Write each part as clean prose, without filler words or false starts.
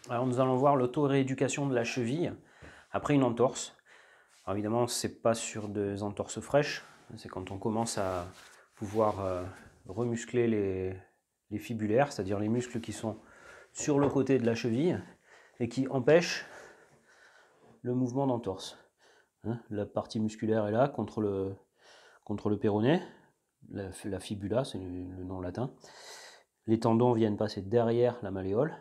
Alors nous allons voir l'auto-rééducation de la cheville après une entorse. Alors évidemment, c'est pas sur des entorses fraîches, c'est quand on commence à pouvoir remuscler les fibulaires, c'est-à-dire les muscles qui sont sur le côté de la cheville et qui empêchent le mouvement d'entorse. La partie musculaire est là contre le péroné, la fibula, c'est le nom latin. Les tendons viennent passer derrière la malléole.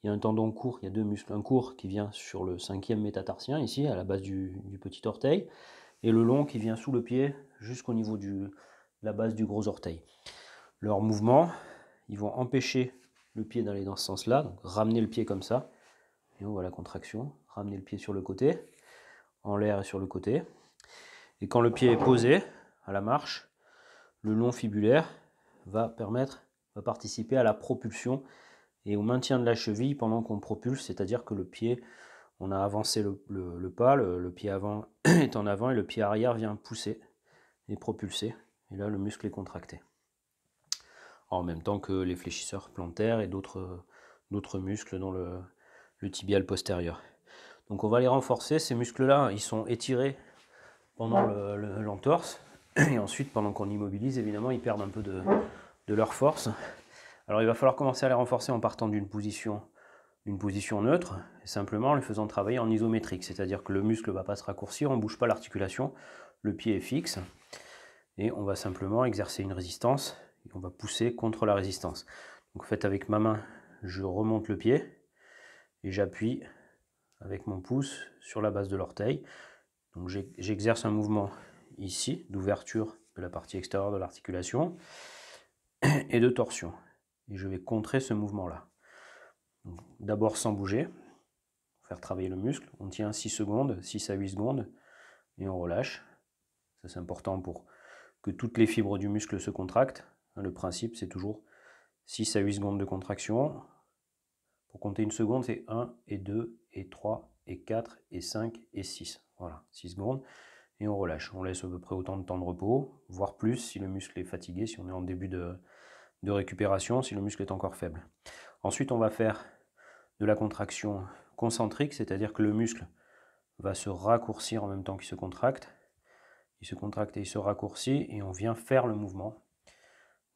Il y a un tendon court, il y a deux muscles. Un court qui vient sur le 5e métatarsien, ici, à la base du petit orteil, et le long qui vient sous le pied jusqu'au niveau de la base du gros orteil. Leurs mouvements, ils vont empêcher le pied d'aller dans ce sens-là, donc ramener le pied comme ça, et on voit la contraction, ramener le pied sur le côté, en l'air et sur le côté. Et quand le pied est posé à la marche, le long fibulaire va participer à la propulsion et au maintien de la cheville pendant qu'on propulse, c'est-à-dire que le pied, on a avancé le pas, le pied avant est en avant et le pied arrière vient pousser et propulser. Et là, le muscle est contracté. En même temps que les fléchisseurs plantaires et d'autres muscles dont le tibial postérieur. Donc on va les renforcer, ces muscles-là, ils sont étirés pendant l'entorse. Et ensuite, pendant qu'on immobilise, évidemment, ils perdent un peu de leur force. Alors il va falloir commencer à les renforcer en partant d'une position neutre, et simplement en les faisant travailler en isométrique, c'est-à-dire que le muscle ne va pas se raccourcir, on ne bouge pas l'articulation, le pied est fixe, et on va simplement exercer une résistance, et on va pousser contre la résistance. Donc en fait, avec ma main, je remonte le pied, et j'appuie avec mon pouce sur la base de l'orteil. Donc j'exerce un mouvement ici, d'ouverture de la partie extérieure de l'articulation, et de torsion. Et je vais contrer ce mouvement-là. D'abord sans bouger, faire travailler le muscle. On tient 6 secondes, 6 à 8 secondes, et on relâche. Ça c'est important pour que toutes les fibres du muscle se contractent. Le principe c'est toujours 6 à 8 secondes de contraction. Pour compter une seconde, c'est 1 et 2 et 3 et 4 et 5 et 6. Voilà, 6 secondes. Et on relâche. On laisse à peu près autant de temps de repos, voire plus si le muscle est fatigué, si on est en début de récupération, si le muscle est encore faible. Ensuite, on va faire de la contraction concentrique, c'est-à-dire que le muscle va se raccourcir en même temps qu'il se contracte. Il se contracte et il se raccourcit et on vient faire le mouvement.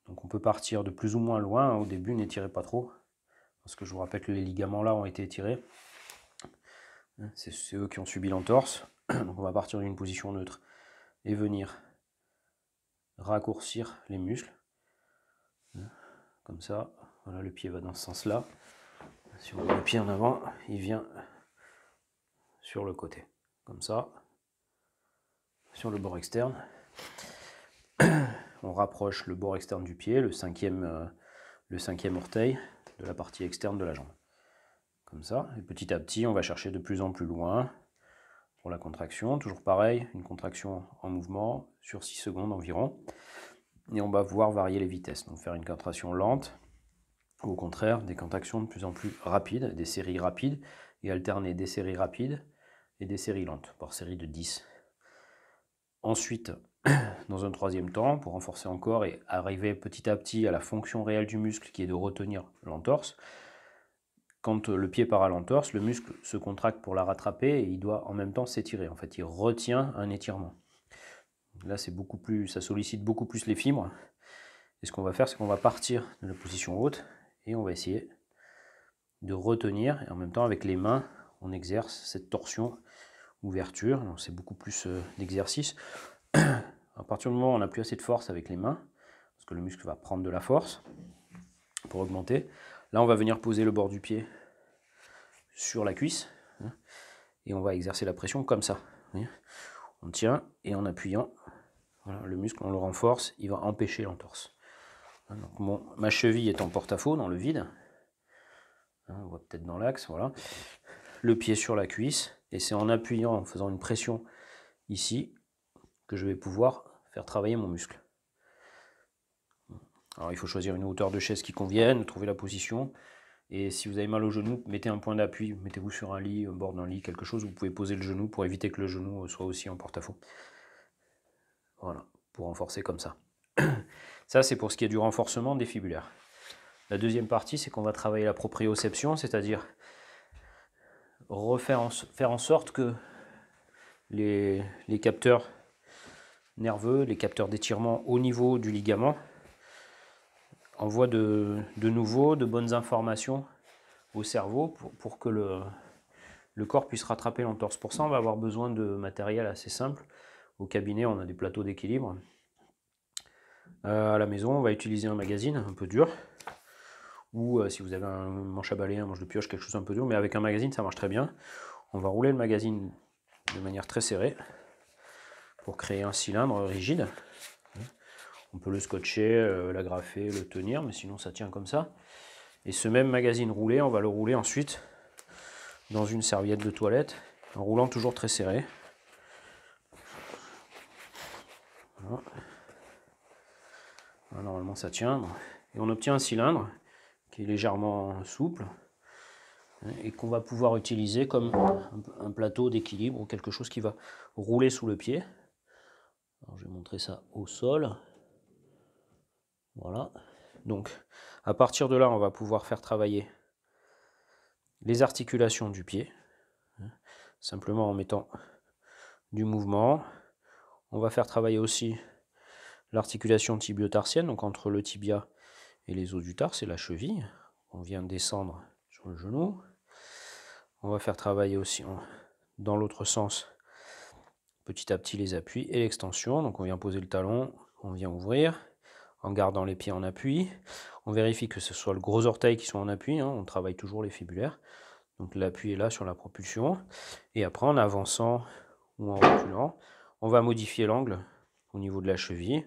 Donc on peut partir de plus ou moins loin. Au début, n'étirez pas trop, parce que je vous rappelle que les ligaments là ont été étirés. C'est eux qui ont subi l'entorse. Donc on va partir d'une position neutre et venir raccourcir les muscles. Comme ça, voilà, le pied va dans ce sens-là. Si on met le pied en avant, il vient sur le côté, comme ça, sur le bord externe. On rapproche le bord externe du pied, le cinquième orteil, de la partie externe de la jambe. Comme ça, et petit à petit, on va chercher de plus en plus loin pour la contraction. Toujours pareil, une contraction en mouvement sur 6 secondes environ. Et on va pouvoir varier les vitesses, donc faire une contraction lente, ou au contraire, des contractions de plus en plus rapides, des séries rapides, et alterner des séries rapides et des séries lentes, par série de 10. Ensuite, dans un troisième temps, pour renforcer encore et arriver petit à petit à la fonction réelle du muscle qui est de retenir l'entorse, quand le pied part à l'entorse, le muscle se contracte pour la rattraper et il doit en même temps s'étirer. En fait, il retient un étirement. Là, ça sollicite beaucoup plus les fibres. Et ce qu'on va faire, c'est qu'on va partir de la position haute et on va essayer de retenir. Et en même temps, avec les mains, on exerce cette torsion, ouverture. C'est beaucoup plus d'exercice. À partir du moment où on n'a plus assez de force avec les mains, parce que le muscle va prendre de la force pour augmenter, là on va venir poser le bord du pied sur la cuisse, et on va exercer la pression comme ça. On tient, et en appuyant, voilà, le muscle, on le renforce, il va empêcher l'entorse. Donc ma cheville est en porte-à-faux, dans le vide. On voit peut-être dans l'axe, voilà. Le pied sur la cuisse, et c'est en appuyant, en faisant une pression ici, que je vais pouvoir faire travailler mon muscle. Alors il faut choisir une hauteur de chaise qui convienne, trouver la position. Et si vous avez mal au genou, mettez un point d'appui, mettez-vous sur un lit, au bord d'un lit, quelque chose où vous pouvez poser le genou pour éviter que le genou soit aussi en porte-à-faux. Voilà, pour renforcer comme ça. Ça, c'est pour ce qui est du renforcement des fibulaires. La deuxième partie, c'est qu'on va travailler la proprioception, c'est-à-dire faire en sorte que les capteurs nerveux, les capteurs d'étirement au niveau du ligament envoient de bonnes informations au cerveau pour que le corps puisse rattraper l'entorse. Pour ça, on va avoir besoin de matériel assez simple. Au cabinet, on a des plateaux d'équilibre. À la maison, on va utiliser un magazine un peu dur, ou si vous avez un manche à balai, un manche de pioche, quelque chose un peu dur, mais avec un magazine, ça marche très bien. On va rouler le magazine de manière très serrée pour créer un cylindre rigide. On peut le scotcher, l'agrafer, le tenir, mais sinon ça tient comme ça. Et ce même magazine roulé, on va le rouler ensuite dans une serviette de toilette, en roulant toujours très serré. Voilà. Voilà, normalement ça tient. Et on obtient un cylindre qui est légèrement souple et qu'on va pouvoir utiliser comme un plateau d'équilibre ou quelque chose qui va rouler sous le pied. Alors, je vais montrer ça au sol. Voilà. Donc à partir de là, on va pouvoir faire travailler les articulations du pied, simplement en mettant du mouvement. On va faire travailler aussi l'articulation tibio-tarsienne, donc entre le tibia et les os du tarse, c'est la cheville. On vient descendre sur le genou. On va faire travailler aussi dans l'autre sens petit à petit les appuis et l'extension. Donc on vient poser le talon, on vient ouvrir en gardant les pieds en appui. On vérifie que ce soit le gros orteil qui soit en appui, on travaille toujours les fibulaires. Donc l'appui est là sur la propulsion. Et après, en avançant ou en reculant, on va modifier l'angle au niveau de la cheville.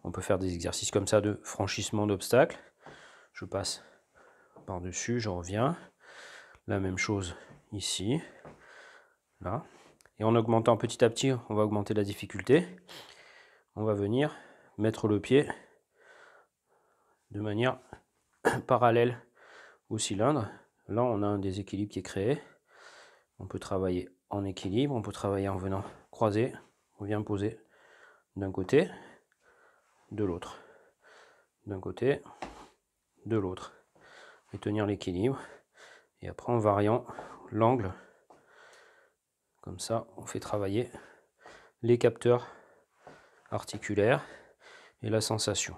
On peut faire des exercices comme ça de franchissement d'obstacles. Je passe par-dessus, je reviens. La même chose ici, là. Et en augmentant petit à petit, on va augmenter la difficulté. On va venir mettre le pied de manière parallèle au cylindre. Là, on a un déséquilibre qui est créé. On peut travailler en équilibre, on peut travailler en venant croiser. On vient poser d'un côté, de l'autre. D'un côté, de l'autre. Et tenir l'équilibre. Et après, en variant l'angle, comme ça, on fait travailler les capteurs articulaires et la sensation.